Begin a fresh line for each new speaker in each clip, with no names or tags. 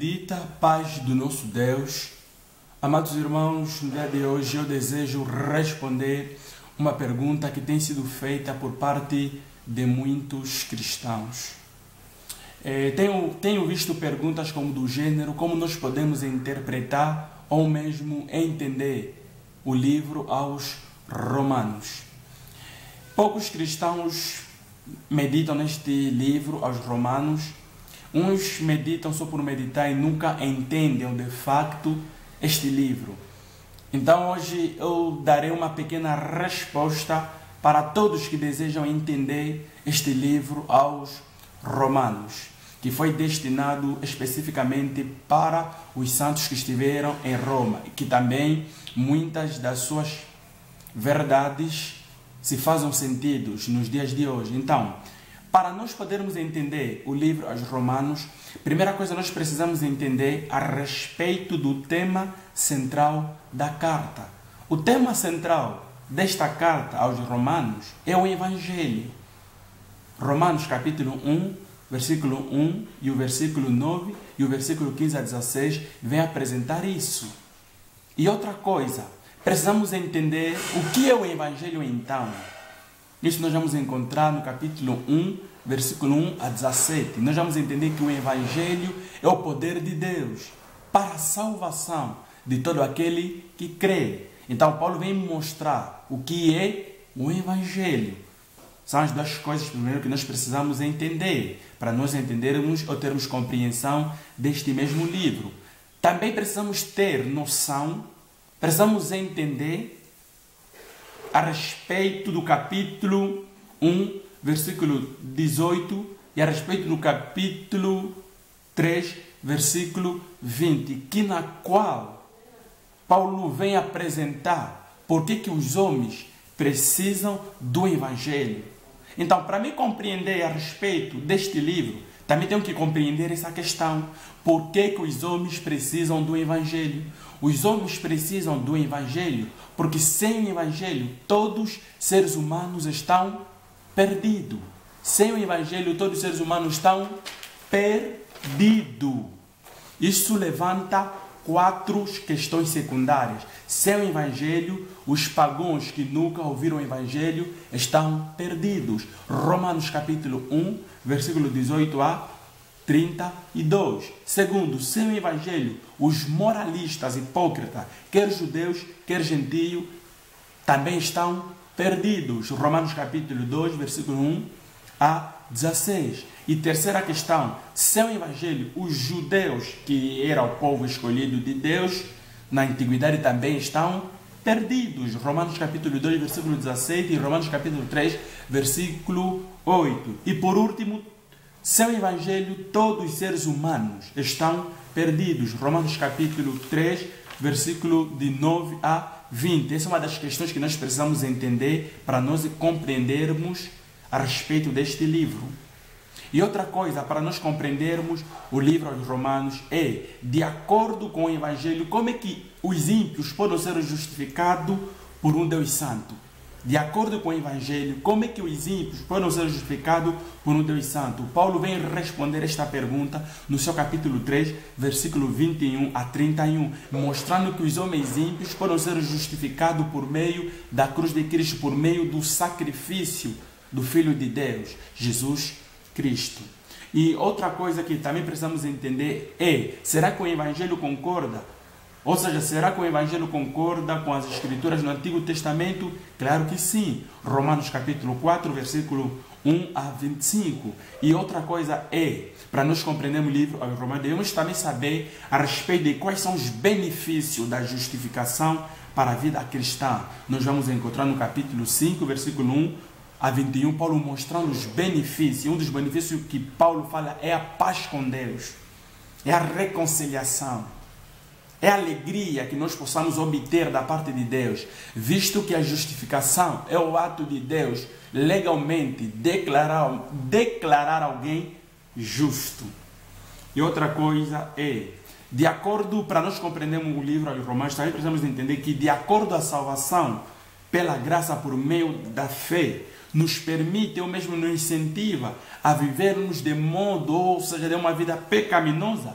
bendita paz do nosso Deus. Amados irmãos, no dia de hoje eu desejo responder uma pergunta que tem sido feita por parte de muitos cristãos. Tenho visto perguntas como do gênero: como nós podemos interpretar ou mesmo entender o livro aos Romanos? Poucos cristãos meditam neste livro aos Romanos. Uns meditam só por meditar e nunca entendem de facto este livro. Então hoje eu darei uma pequena resposta para todos que desejam entender este livro aos Romanos, que foi destinado especificamente para os santos que estiveram em Roma, e que também muitas das suas verdades se fazem sentido nos dias de hoje. Então, para nós podermos entender o livro aos Romanos, primeira coisa nós precisamos entender a respeito do tema central da carta. O tema central desta carta aos Romanos é o Evangelho. Romanos capítulo 1, versículo 1 e o versículo 9 e o versículo 15 a 16 vem apresentar isso. E outra coisa, precisamos entender o que é o Evangelho então. Isso nós vamos encontrar no capítulo 1, versículo 1 a 17. Nós vamos entender que o Evangelho é o poder de Deus para a salvação de todo aquele que crê. Então Paulo vem mostrar o que é o Evangelho. São as duas coisas primeiro que nós precisamos entender, para nós entendermos ou termos compreensão deste mesmo livro. Também precisamos ter noção, precisamos entender a respeito do capítulo 1, versículo 18, e a respeito do capítulo 3, versículo 20, que na qual Paulo vem apresentar por que os homens precisam do Evangelho. Então, para me compreender a respeito deste livro, também tenho que compreender essa questão. Por que os homens precisam do Evangelho? Os homens precisam do Evangelho porque sem o Evangelho todos os seres humanos estão perdidos. Sem o Evangelho todos os seres humanos estão perdidos. Isso levanta 4 questões secundárias. Sem o Evangelho, os pagãos que nunca ouviram o Evangelho estão perdidos. Romanos capítulo 1, versículo 18 a 32. Segundo, sem o Evangelho, os moralistas hipócritas, quer judeus, quer gentios, também estão perdidos. Romanos capítulo 2, versículo 1 a 16. E terceira questão, sem o Evangelho, os judeus, que era o povo escolhido de Deus, na antiguidade também estão perdidos. Romanos capítulo 2, versículo 17 e Romanos capítulo 3, versículo 8. E por último, sem o Evangelho, todos os seres humanos estão perdidos. Romanos capítulo 3, versículo de 9 a 20. Essa é uma das questões que nós precisamos entender para nós compreendermos a respeito deste livro. E outra coisa, para nós compreendermos o livro aos Romanos, é, de acordo com o Evangelho, como é que os ímpios podem ser justificados por um Deus Santo? De acordo com o Evangelho, como é que os ímpios podem ser justificados por um Deus Santo? Paulo vem responder esta pergunta no seu capítulo 3, versículo 21 a 31, mostrando que os homens ímpios podem ser justificados por meio da cruz de Cristo, por meio do sacrifício do Filho de Deus, Jesus Cristo. E outra coisa que também precisamos entender é, será que o Evangelho concorda? Ou seja, será que o Evangelho concorda com as Escrituras no Antigo Testamento? Claro que sim. Romanos capítulo 4, versículo 1 a 25. E outra coisa é, para nós compreendermos o livro aos Romanos, devemos também saber a respeito de quais são os benefícios da justificação para a vida cristã. Nós vamos encontrar no capítulo 5, versículo 1 a 21, Paulo mostrando os benefícios. Um dos benefícios que Paulo fala é a paz com Deus, é a reconciliação, é a alegria que nós possamos obter da parte de Deus, visto que a justificação é o ato de Deus legalmente declarar alguém justo. E outra coisa é, de acordo, para nós compreendermos o livro aos Romanos, também precisamos entender que, de acordo à salvação pela graça por meio da fé, nos permite ou mesmo nos incentiva a vivermos de modo, ou seja, de uma vida pecaminosa?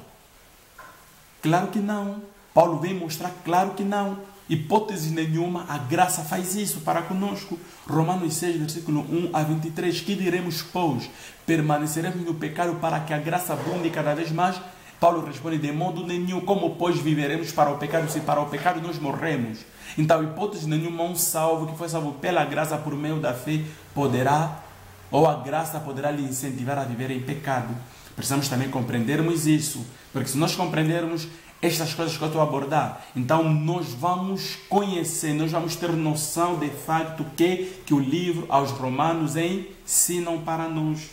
Claro que não. Paulo vem mostrar, claro que não. Hipótese nenhuma, a graça faz isso para conosco. Romanos 6, versículo 1 a 23. Que diremos, pois? Permaneceremos no pecado para que a graça abunde cada vez mais? Paulo responde, de modo nenhum. Como, pois, viveremos para o pecado, se para o pecado nós morremos? Então, hipótese nenhuma, um salvo que foi salvo pela graça por meio da fé poderá, ou a graça poderá lhe incentivar a viver em pecado. Precisamos também compreendermos isso, porque se nós compreendermos estas coisas que eu estou a abordar, então nós vamos conhecer, nós vamos ter noção de facto que o livro aos Romanos ensinam para nós.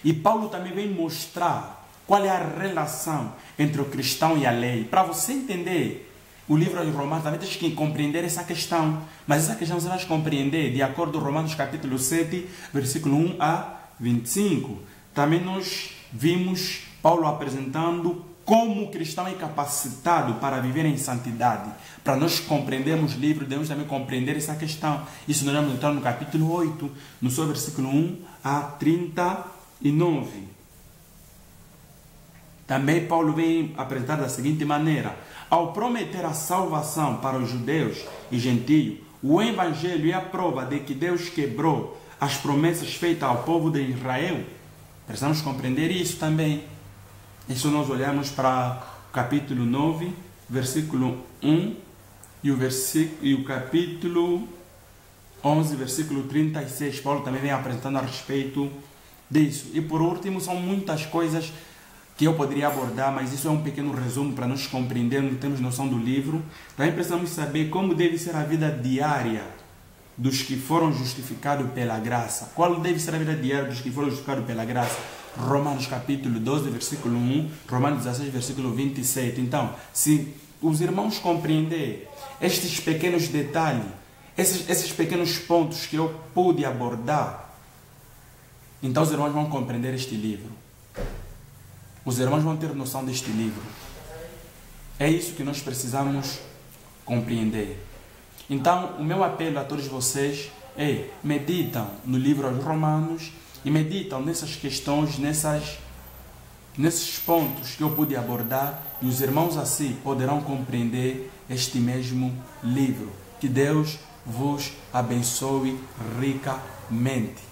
E Paulo também vem mostrar qual é a relação entre o cristão e a lei. Para você entender o livro aos Romanos, também tens que compreender essa questão. Mas essa questão você vai compreender de acordo com Romanos capítulo 7, versículo 1 a 25. Também nós vimos Paulo apresentando como o cristão é capacitado para viver em santidade. Para nós compreendermos o livro, devemos também compreender essa questão. Isso nós vamos entrar no capítulo 8, no seu versículo 1 a 39. Também Paulo vem apresentar da seguinte maneira: ao prometer a salvação para os judeus e gentios, o evangelho é a prova de que Deus quebrou as promessas feitas ao povo de Israel. Precisamos compreender isso também. Isso nós olhamos para o capítulo 9, versículo 1 e o capítulo 11, versículo 36. Paulo também vem apresentando a respeito disso. E por último, são muitas coisas que eu poderia abordar, mas isso é um pequeno resumo para nós compreendermos, termos noção do livro. Também precisamos saber como deve ser a vida diária dos que foram justificados pela graça. Qual deve ser a vida diária dos que foram justificados pela graça? Romanos capítulo 12, versículo 1, Romanos 16, versículo 27. Então, se os irmãos compreender estes pequenos detalhes, esses pequenos pontos que eu pude abordar, então os irmãos vão compreender este livro. Os irmãos vão ter noção deste livro. É isso que nós precisamos compreender. Então, o meu apelo a todos vocês é: meditam no livro aos Romanos e meditam nessas questões, nesses pontos que eu pude abordar, e os irmãos assim poderão compreender este mesmo livro. Que Deus vos abençoe ricamente.